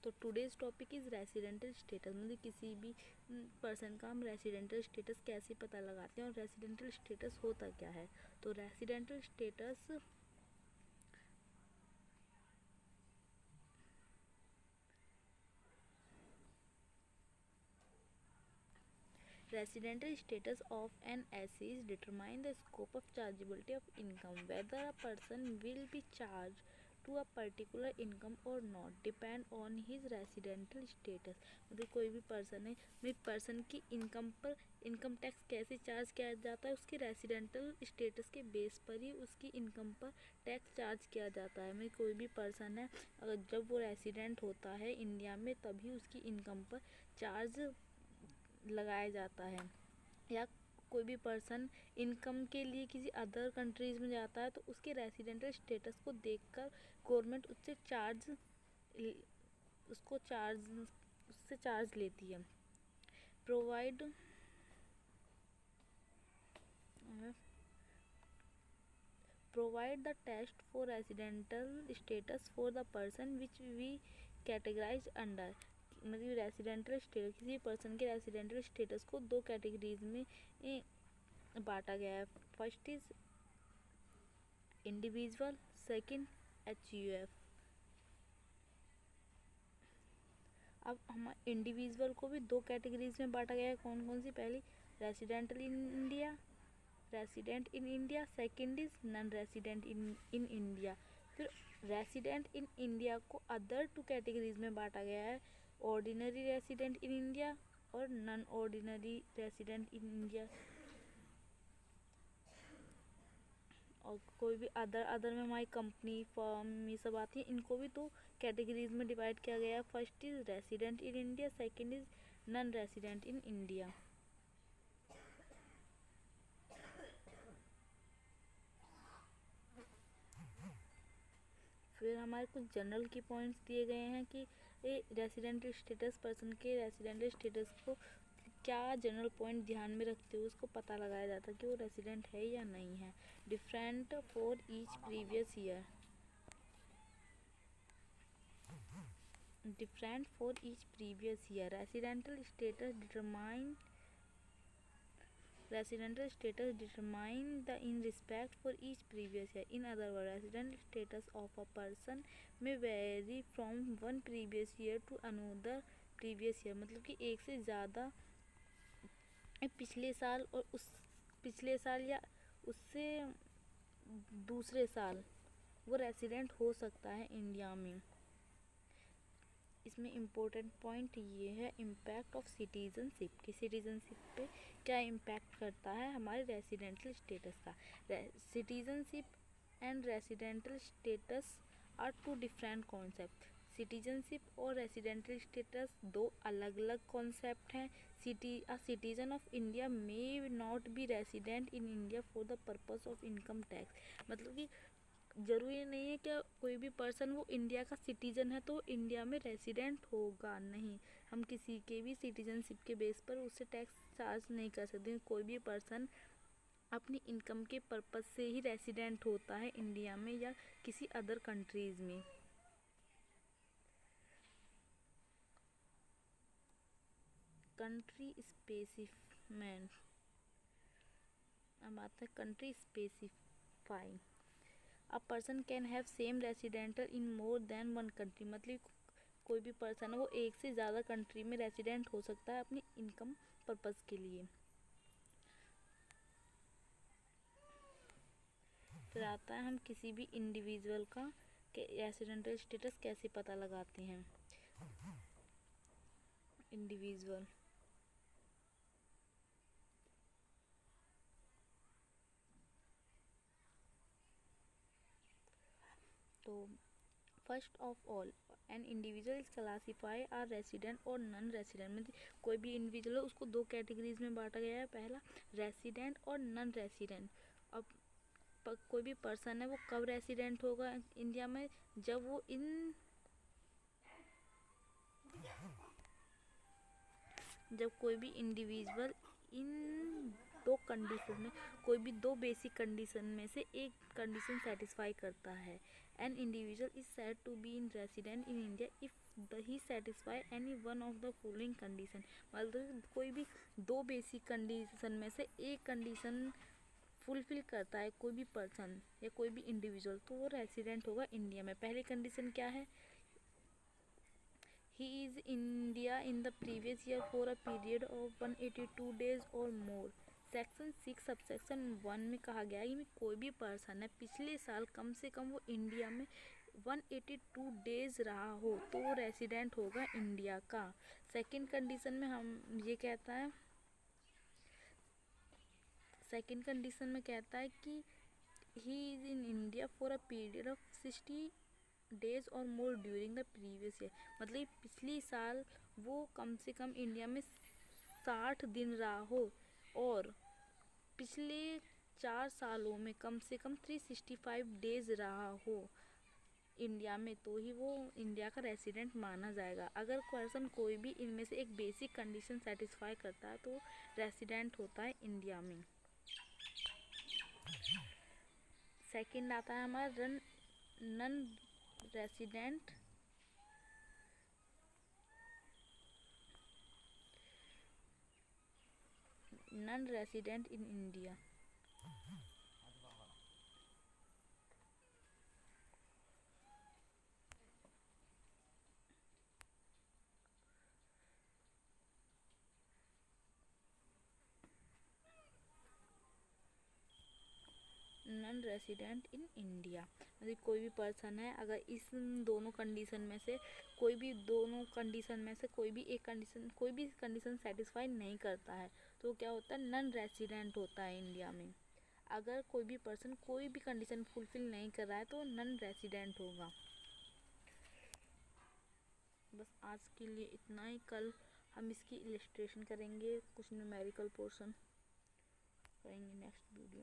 तो today's topic is residential status, मतलब किसी भी पर्सन का हम रेसिडेंटल स्टेटस कैसे पता लगाते हैं और रेसिडेंटल स्टेटस होता क्या है। तो residential status residential status of an SEs determine the scope of chargeability of income. Whether a person will be charged to a particular income or not depend on his residential status। मतलब कोई भी person है, मैं person की income पर income tax कैसे charge किया जाता है, उसके रेसिडेंटल स्टेटस के बेस पर ही उसकी इनकम पर टैक्स चार्ज किया जाता है। मैं कोई भी पर्सन है, अगर जब वो रेसिडेंट होता है इंडिया में तभी उसकी इनकम पर चार्ज लगाया जाता है। या कोई भी पर्सन इनकम के लिए किसी अदर कंट्रीज़ में जाता है तो उसके रेसिडेंटल स्टेटस को देखकर गवर्नमेंट उससे चार्ज लेती है। Provide the test for residential status for the person which we categorize under। मतलब रेसिडेंटल स्टेटस, किसी पर्सन के रेसिडेंटल स्टेटस को दो कैटेगरीज में बांटा गया है। First is individual, second HUF। अब हम इंडिविजुअल को भी दो कैटेगरीज में बांटा गया है। कौन कौन सी? पहली resident in India, second is non resident in India. फिर रेसिडेंट इन इंडिया को अदर टू कैटेगरीज में बांटा गया है, ऑर्डिनरी रेसिडेंट इन इंडिया और non ordinary resident in India. और कोई भी अदर में हमारी कंपनी, फर्म ये सब आती है, इनको भी दो कैटेगरीज में डिवाइड किया गया है। First is resident in India, second is non resident in India. फिर हमारे कुछ जनरल की पॉइंट्स दिए गए हैं कि रेसिडेंटल स्टेटस, पर्सन के रेसिडेंटल स्टेटस को क्या जनरल पॉइंट ध्यान में रखते हुए उसको पता लगाया जाता है कि वो रेसिडेंट है या नहीं है। Different for each previous year, residential status determine the in respect for each previous year. In other words, resident status of a person may vary from one previous year to another previous year। मतलब कि एक से ज़्यादा पिछले साल और उस पिछले साल या उससे दूसरे साल वो रेसिडेंट हो सकता है इंडिया में। इसमें इम्पोर्टेंट पॉइंट ये है इम्पैक्ट ऑफ सिटीजनशिप, कि सिटीजनशिप पे क्या इम्पैक्ट करता है हमारे रेसिडेंटल स्टेटस का। Citizenship and residential status are two different concept. Citizenship और रेसिडेंटल स्टेटस दो अलग अलग कॉन्सेप्ट हैं। Citizen of India may not be resident in India for the purpose of income tax. मतलब कि ज़रूरी नहीं है कि कोई भी पर्सन वो इंडिया का सिटीज़न है तो इंडिया में रेसिडेंट होगा, नहीं। हम किसी के भी सिटीजनशिप के बेस पर उससे टैक्स चार्ज नहीं कर सकते। कोई भी पर्सन अपनी इनकम के पर्पस से ही रेसिडेंट होता है इंडिया में या किसी अदर कंट्रीज़ में। कंट्री स्पेसिफिक, अब आता है country specifying. A person can have same residential in more than one country. मतलब कोई भी पर्सन है वो एक से ज़्यादा कंट्री में रेसिडेंट हो सकता है अपनी इनकम पर्पस के लिए। फिर आता है हम किसी भी इंडिविजुअल का रेसिडेंटल स्टेटस कैसे पता लगाते हैं। इंडिविजुअल, तो first of all an individual is classify are resident और नॉन रेसिडेंट। मतलब कोई भी इंडिविजुअल है उसको दो कैटेगरीज में बांटा गया है, पहला रेसिडेंट और नॉन रेसिडेंट। अब कोई भी पर्सन है वो कब रेसिडेंट होगा इंडिया में, जब वो जब कोई भी इंडिविजुअल इन दो कंडीशन में, कोई भी दो बेसिक कंडीशन में से एक कंडीशन सेटिस्फाई करता है। An individual is said to be in resident in India if he satisfy any one of the following condition. मतलब कोई भी दो बेसिक कंडीशन में से एक कंडीशन फुलफिल करता है कोई भी पर्सन या कोई भी इंडिविजुअल, तो वो रेसिडेंट होगा इंडिया में। पहली कंडीशन क्या है? He is India in the previous year for a period of 182 days और मोर। सेक्शन 6 सबसेक्शन 1 में कहा गया है कि कोई भी पर्सन है पिछले साल कम से कम वो इंडिया में 182 डेज रहा हो तो वो रेसिडेंट होगा इंडिया का। सेकंड कंडीशन में हम ये कहता है, सेकंड कंडीशन में कहता है कि he is in India for a period of 60 days और more during the previous year. मतलब पिछली साल वो कम से कम इंडिया में 60 दिन रहा हो और पिछले 4 सालों में कम से कम 365 डेज रहा हो इंडिया में, तो ही वो इंडिया का रेसिडेंट माना जाएगा। अगर पर्सन कोई भी इनमें से एक बेसिक कंडीशन सेटिस्फाई करता है तो रेसिडेंट होता है इंडिया में। सेकंड आता है हमारा non resident in India. Non resident in India मतलब कोई भी पर्सन है, अगर इस दोनों कंडीशन में से कोई भी दोनों कंडीशन में से कोई भी एक कंडीशन कोई भी कंडीशन सेटिस्फाई नहीं करता है तो क्या होता है? नॉन रेसिडेंट होता है इंडिया में। अगर कोई भी पर्सन कोई भी कंडीशन फुलफिल नहीं कर रहा है तो नॉन रेसिडेंट होगा। बस आज के लिए इतना ही। कल हम इसकी इलस्ट्रेशन करेंगे, कुछ न्यूमेरिकल पोर्शन करेंगे नेक्स्ट वीडियो।